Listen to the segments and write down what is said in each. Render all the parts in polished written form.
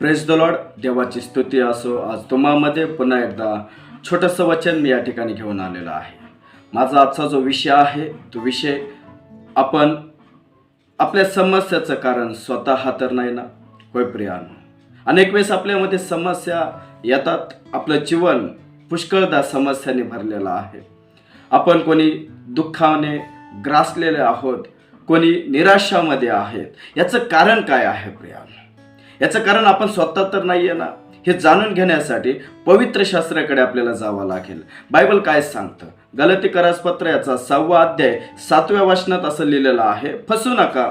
Praise the Lord. देवाची स्तुती असो. आज तुम्हामध्ये पुन्हा एकदा छोटंसं वचन मी या ठिकाणी घेऊन आलेलं आहे. माझा आजचा जो विषय आहे तो विषय आपण आपल्या समस्याचं कारण स्वतः तर नाही ना. होय प्रियानो, अनेक वेळेस आपल्यामध्ये समस्या येतात. आपलं जीवन पुष्कळदा समस्यांनी भरलेलं आहे. आपण कोणी दुःखाने ग्रासलेले आहोत, कोणी निराशामध्ये आहेत. याचं कारण काय आहे प्रियानो? याचं कारण आपण स्वतः तर नाही आहे ना. हे जाणून घेण्यासाठी पवित्र शास्त्राकडे आपल्याला जावं लागेल. बायबल काय सांगतं? गलातीकरास पत्र याचा 6वा अध्याय 7व्या वचनात असं लिहिलेलं आहे, फसू नका,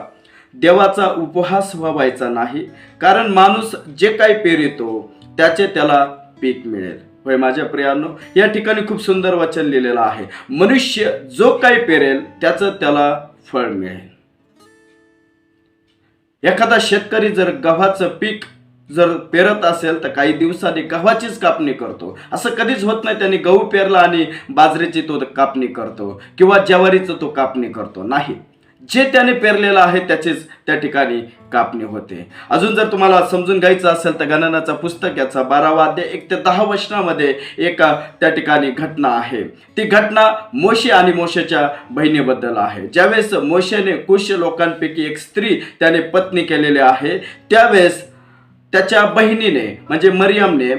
देवाचा उपहास व्हायचा नाही, कारण माणूस जे काही पेरितो त्याचे त्याला पीक मिळेल. होय माझ्या प्रियांनो, या ठिकाणी खूप सुंदर वचन लिहिलेलं आहे. मनुष्य जो काही पेरेल त्याचं त्याला फळ मिळेल. एखादा शेतकरी जर गव्हाचं पीक जर पेरत असेल तर काही दिवसांनी गव्हाचीच कापणी करतो. असं कधीच होत नाही त्याने गहू पेरला आणि बाजरीची तो कापणी करतो किंवा ज्वारीचं तो कापणी करतो. नाही, जे त्याने पेरलेलं आहे त्याचीच त्या ठिकाणी कापणी होते. अजून जर तुम्हाला समजून घ्यायचं असेल तर गणनाचा पुस्तक याचा 12वा अध्याय 1 ते 10 वचनामध्ये एक त्या ठिकाणी घटना आहे. ती घटना मोशे आणि मोशेच्या बहिणीबद्दल आहे. ज्यावेळेस मोशेने कुश लोकांपैकी एक स्त्री त्याने पत्नी केलेली आहे, त्यावेळेस त्याच्या बहिणीने म्हणजे मरियमने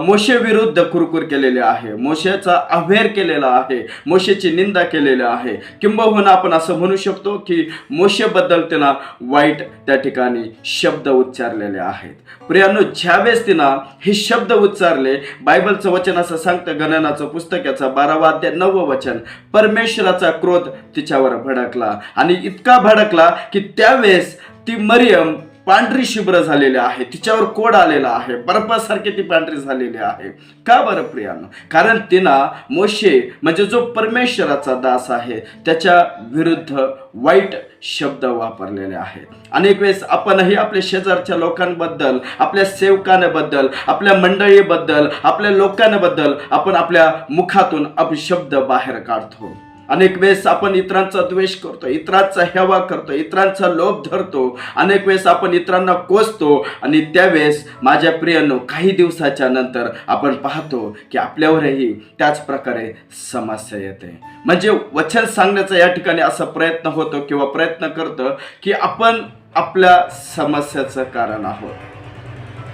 मोशे विरुद्ध कुरकुर केलेले आहे, मोशेचा अवहेर केलेला आहे, मोशेची निंदा केलेली आहे. किंबहुना आपण असं म्हणू शकतो की मोशेबद्दल त्यांना वाईट त्या ठिकाणी शब्द उच्चारलेले आहेत. प्रियांनो, ज्यावेळेस तिनं हे शब्द उच्चारले, बायबलचं वचन असं सांगतं, गणनाचं पुस्तक याचा 12वा अध्याय 9वं वचन, परमेश्वराचा क्रोध तिच्यावर भडकला आणि इतका भडकला की त्यावेळेस ती मरियम पांढरी शुभ्र झालेली आहे, तिच्यावर कोड आलेला आहे, बर्फासारखी ती पांढरी झालेली आहे. का बरं प्रियांनो? कारण तिनं मोशे म्हणजे जो परमेश्वराचा दास आहे त्याच्या विरुद्ध वाईट शब्द वापरलेले आहेत. अनेक वेळेस आपणही आपल्या शेजारच्या लोकांबद्दल, आपल्या सेवकांबद्दल, आपल्या मंडळीबद्दल, आपल्या लोकांबद्दल आपण आपल्या मुखातून अपशब्द बाहेर काढतो. अनेक वेळेस आपण इतरांचा द्वेष करतो, इतरांचा हेवा करतो, इतरांचा लोभ धरतो. अनेक वेळेस आपण इतरांना कोसतो आणि त्यावेळेस माझ्या प्रियांनो काही दिवसाच्या नंतर आपण पाहतो की आपल्यावरही त्याच प्रकारे समस्या येते. म्हणजे वचन सांगण्याचा या ठिकाणी असा प्रयत्न होतो किंवा प्रयत्न करतो की आपण आपल्या समस्याचं कारण आहोत.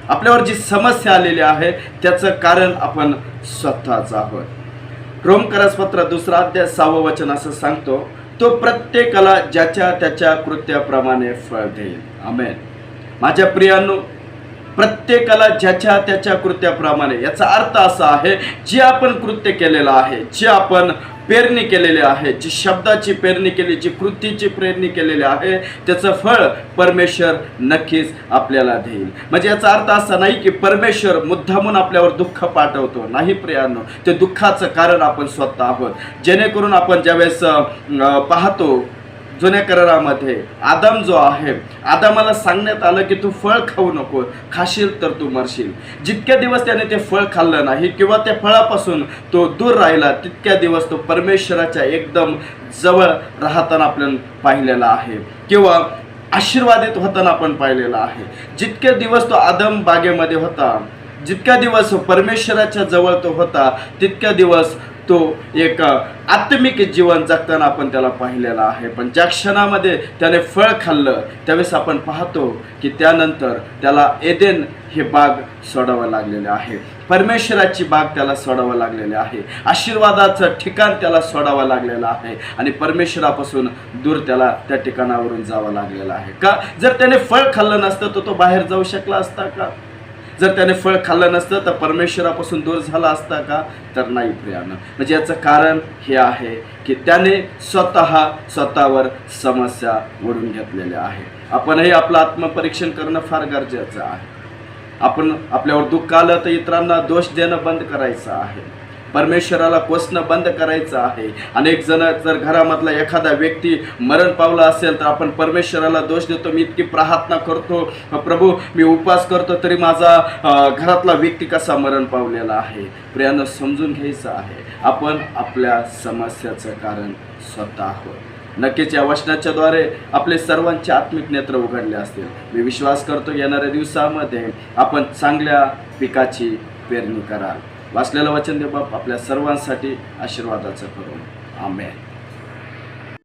आपल्यावर जी समस्या आलेली आहे त्याचं कारण आपण स्वतःच आहोत. रोमकरास पत्र 2रा अध्याय 6वं वचन असं सांगतो, तो प्रत्येकाला ज्याच्या त्याच्या कृत्याप्रमाणे फळ देईल. आमेन. माझ्या प्रियांनो, प्रत्येकाला ज्याच्या त्याच्या कृत्याप्रमाणे, याचा अर्थ असा आहे, जे आपण कृत्य केलेलं आहे, जे आपण पेरणी केलेली आहे, जी शब्दाची पेरणी केली, जी कृतीची पेरणी केलेली आहे, त्याचं फळ परमेश्वर नक्कीच आपल्याला देईल. म्हणजे याचा अर्थ असा नाही की परमेश्वर मुद्दामून आपल्यावर दुःख पाठवतो. नाही प्रियांनो, ते दुःखाचं कारण आपण स्वतः आहोत. जेणेकरून आपण ज्यावेळेस पाहतो जुन्या करारामध्ये आदम जो आहे, आदमाला सांगण्यात आलं की तू फळ खाऊ नको, खाशील तर तू मरशील. जितक्या दिवस त्याने ते फळ खाल्लं नाही किंवा त्या फळापासून तो दूर राहिला, तितक्या दिवस तो परमेश्वराच्या एकदम जवळ राहताना आपण पाहिलेला आहे किंवा आशीर्वादित होताना आपण पाहिलेला आहे. जितके दिवस तो आदम बागेमध्ये होता, जितक्या दिवस परमेश्वराच्या जवळ तो होता, तितक्या दिवस तो एक आत्मिक जीवन जगताना आपण त्याला पाहिलेला आहे. पण ज्या क्षणामध्ये त्याने फळ खाल्लं त्यावेळेस आपण पाहतो की त्यानंतर त्याला एदेन हे बाग सोडावं लागलेले आहे, परमेश्वराची बाग त्याला सोडावं लागलेली आहे, आशीर्वादाचं ठिकाण त्याला सोडावं लागलेलं आहे आणि परमेश्वरापासून दूर त्याला त्या ठिकाणावरून जावं लागलेलं आहे. का? जर त्याने फळ खाल्लं नसतं तर तो बाहेर जाऊ शकला असता का? जर त्याने फळ खाल्लं नसतं तर परमेश्वरापासून दूर झाला असता का? तर नाही प्रियांनो. म्हणजे याचं कारण हे आहे की त्याने स्वतःवर समस्या ओढून घेतलेल्या आहे. आपणही आपलं आत्मपरीक्षण करणं फार गरजेचं आहे. आपण आपल्यावर दुःख आलं तर इतरांना दोष देणं बंद करायचं आहे, परमेश्वराला कोसणं बंद करायचं आहे. अनेक जण जर घरामधला एखादा व्यक्ती मरण पावला असेल तर आपण परमेश्वराला दोष देतो, मी इतकी प्रार्थना करतो, प्रभू मी उपवास करतो, तरी माझा घरातला व्यक्ती कसा मरण पावलेला आहे. प्रियांनो, समजून घ्यायचं आहे, आपण आपल्या समस्याचं कारण स्वतः आहोत. नक्कीच या वचनाच्या द्वारे आपले सर्वांचे आत्मिक नेत्र उघडले असतील. मी विश्वास करतो येणाऱ्या दिवसामध्ये आपण चांगल्या पिकाची पेरणी कराल. वाचलेलं वचन देव बाप आपल्या सर्वांसाठी आशीर्वादाचं करून. आमेन.